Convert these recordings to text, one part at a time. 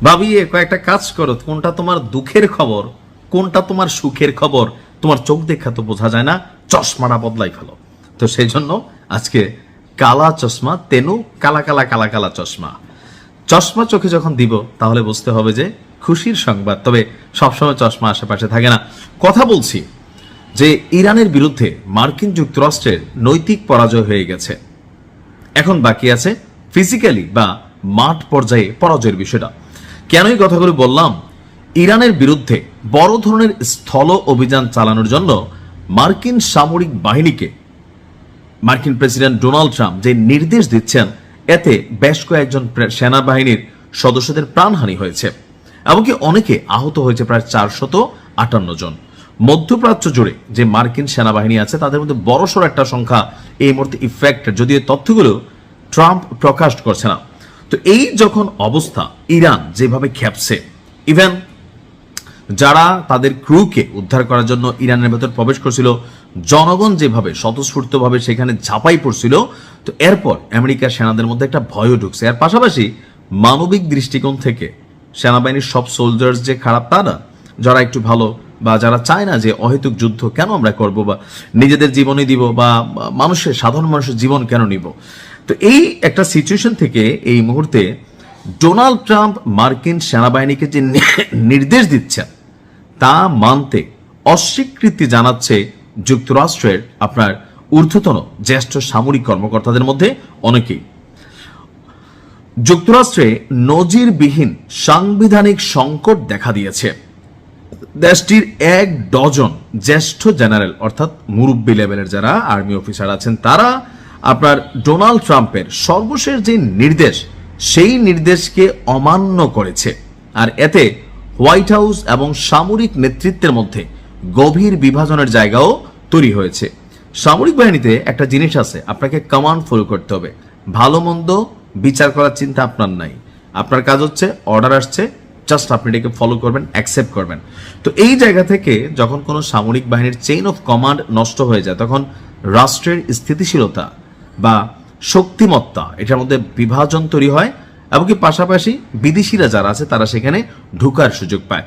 ভাবিয়ে কয়েকটা কাজ করো, কোনটা তোমার দুঃখের খবর কোনটা তোমার সুখের খবর তোমার চোখ দেখা তো বোঝা যায় না, চশমাটা বদলাই ফেলো। তো সেই জন্য আজকে কালা চশমা, তেনু কালা কালা কালা কালা চশমা। চশমা চোখে যখন দিব তাহলে বুঝতে হবে যে খুশির সংবাদ, তবে সবসময় চশমা আশেপাশে থাকে না। কথা বলছি যে ইরানের বিরুদ্ধে মার্কিন যুক্তরাষ্ট্রের নৈতিক পরাজয় হয়ে গেছে, এখন বাকি আছে ফিজিক্যালি বা মাঠ পর্যায়ে পরাজয়ের বিষয়টা। কেন এই কথাগুলো বললাম? ইরানের বিরুদ্ধে বড় ধরনের স্থল অভিযান চালানোর জন্য মার্কিন সামরিক বাহিনীকে মার্কিন প্রেসিডেন্ট ডোনাল্ড ট্রাম্প যে নির্দেশ দিচ্ছেন, এতে বেশ কয়েকজন সেনাবাহিনীর সদস্যদের প্রাণহানি হয়েছে, এমনকি অনেকে আহত হয়েছে, প্রায় 458 জন। মধ্যপ্রাচ্য জুড়ে যে মার্কিন সেনাবাহিনী আছে তাদের মধ্যে বড়সড় একটা সংখ্যা এই মুহূর্তে ইফেক্টেড, যদিও তথ্যগুলো ট্রাম্প প্রকাশ করছে না। তো এই যখন অবস্থা, ইরান যেভাবে খেপছে, ইভেন যারা তাদের ক্রুকে উদ্ধার করার জন্য ইরানের ভেতর প্রবেশ করছিল, জনগণ যেভাবে স্বতঃস্ফূর্তভাবে সেখানে ঝাঁপাই পড়ছিল, তো এরপর আমেরিকার সেনাদের মধ্যে একটা ভয়ও ঢুকছে। এর পাশাপাশি মানবিক দৃষ্টিকোণ থেকে সেনাবাহিনীর সব সোলজার্স যে খারাপ তা না, যারা একটু ভালো বা যারা চায় না যে অহেতুক যুদ্ধ কেন আমরা করব বা নিজেদের জীবনই দিব বা মানুষের সাধারণ মানুষের জীবন কেন নিব। তো এই একটা সিচুয়েশন থেকে এই মুহূর্তে ডোনাল্ড ট্রাম্প মার্কিন সেনাবাহিনীকে যে নির্দেশ দিচ্ছেন তা মানতে অস্বীকৃতি জানাচ্ছে যুক্তরাষ্ট্রের আপনার ঊর্ধ্বতন জ্যেষ্ঠ সামরিক কর্মকর্তাদের মধ্যে অনেকেই। যুক্তরাষ্ট্রে নজিরবিহীন সাংবিধানিক সংকট দেখা দিয়েছে। দেশটির 1 ডজন জ্যেষ্ঠ জেনারেল অর্থাৎ মুরব্বী লেভেলের যারা আর্মি অফিসার আছেন, তারা আপনার ডোনাল্ড ট্রাম্পের সর্বশেষ যে নির্দেশ সেই নির্দেশকে অমান্য করেছে। আর এতে হোয়াইট হাউস এবং সামরিক নেতৃত্বের মধ্যে গভীর বিভাজনের জায়গাও তৈরি হয়েছে। সামরিক বাহিনীতে একটা জিনিস আছে, আপনাকে কমান্ড ফলো করতে হবে। ভালো মন্দ বিচার করার চিন্তা আপনার নাই, আপনার কাজ হচ্ছে অর্ডার আসছে, জাস্ট আপনি এটাকে ফলো করবেন, অ্যাকসেপ্ট করবেন। তো এই জায়গা থেকে যখন কোনো সামরিক বাহিনীর চেইন অফ কমান্ড নষ্ট হয়ে যায়, তখন রাষ্ট্রের স্থিতিশীলতা বা শক্তিমত্তা এটার মধ্যে বিভাজন তৈরি হয়, এমনকি পাশাপাশি বিদেশিরা যারা আছে তারা সেখানে ঢুকার সুযোগ পায়।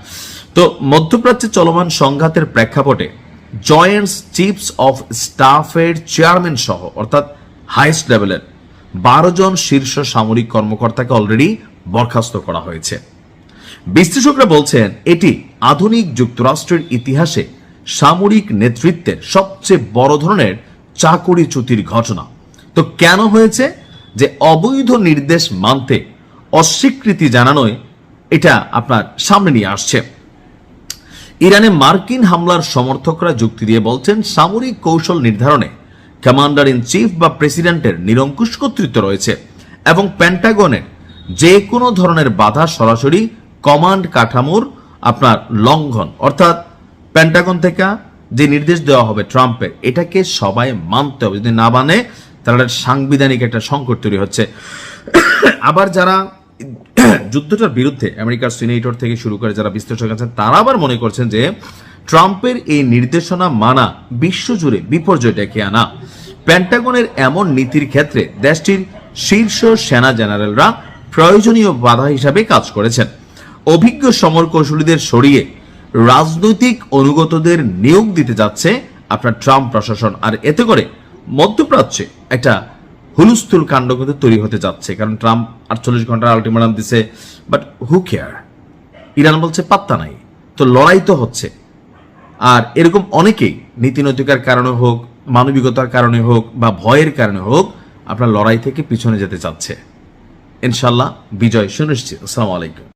তো মধ্যপ্রাচ্যে চলমান সংঘাতের প্রেক্ষাপটে জয়েন্ট চিফস অফ স্টাফের চেয়ারম্যান সহ অর্থাৎ হাইস্ট লেভেলের 12 জন শীর্ষ সামরিক কর্মকর্তাকে অলরেডি বরখাস্ত করা হয়েছে। বিশ্লেষকরা বলছেন এটি আধুনিক যুক্তরাষ্ট্রের ইতিহাসে সামরিক নেতৃত্বের সবচেয়ে বড় ধরনের চাকরিচ্যুতির ঘটনা। তো কেন হয়েছে? যে অবৈধ নির্দেশ মানতে অস্বীকৃতি জানানোয় এটা আপনার সামনে নিয়ে আসছে। ইরানে মার্কিন হামলার সমর্থকরা যুক্তি দিয়ে বলছেন সামরিক কৌশল নির্ধারণে কমান্ডার ইন চিফ বা প্রেসিডেন্টের নিরঙ্কুশ কর্তৃত্ব রয়েছে এবং পেন্টাগনের যে কোনো ধরনের বাধা সরাসরি কমান্ড কাঠামোর আপনার লঙ্ঘন, অর্থাৎ পেন্টাগন থেকে যে নির্দেশ দেওয়া হবে ট্রাম্পের, এটাকে সবাই মানতে হবে। যদি না মানে তাহলে সাংবিধানিক একটা সংকট তৈরি হচ্ছে। আবার যারা যুদ্ধটার বিরুদ্ধে আমেরিকার সিনেটর থেকে শুরু করে যারা বিশ্লেষক আছেন, তারা আবার মনে করছেন যে ট্রাম্পের এই নির্দেশনা মানা বিশ্বজুড়ে বিপর্যয় ডেকে আনা। পেন্টাগনের এমন নীতির ক্ষেত্রে দেশটির শীর্ষ সেনা জেনারেলরা প্রয়োজনীয় বাধা হিসাবে কাজ করেছেন। অভিজ্ঞ সমর কৌশলীদের সরিয়ে রাজনৈতিক অনুগতদের নিয়োগ দিতে যাচ্ছে আপনার ট্রাম্প প্রশাসন। আর এতে করে মধ্যপ্রাচ্যে একটা হুলস্থুল কাণ্ড কিন্তু তৈরি হতে যাচ্ছে, কারণ ট্রাম্প 48 ঘন্টার আলটিমেটাম দিছে, বাট হু কেয়ার? ইরান বলছে পাত্তা নাই। তো লড়াই তো হচ্ছে, আর এরকম অনেকেই নীতিনৈতিকার কারণে হোক, মানবিকতার কারণে হোক বা ভয়ের কারণে হোক আপনার লড়াই থেকে পিছনে যেতে চাচ্ছে। ইনশাল্লাহ বিজয় সুনিশ্চিত। আসসালামু আলাইকুম।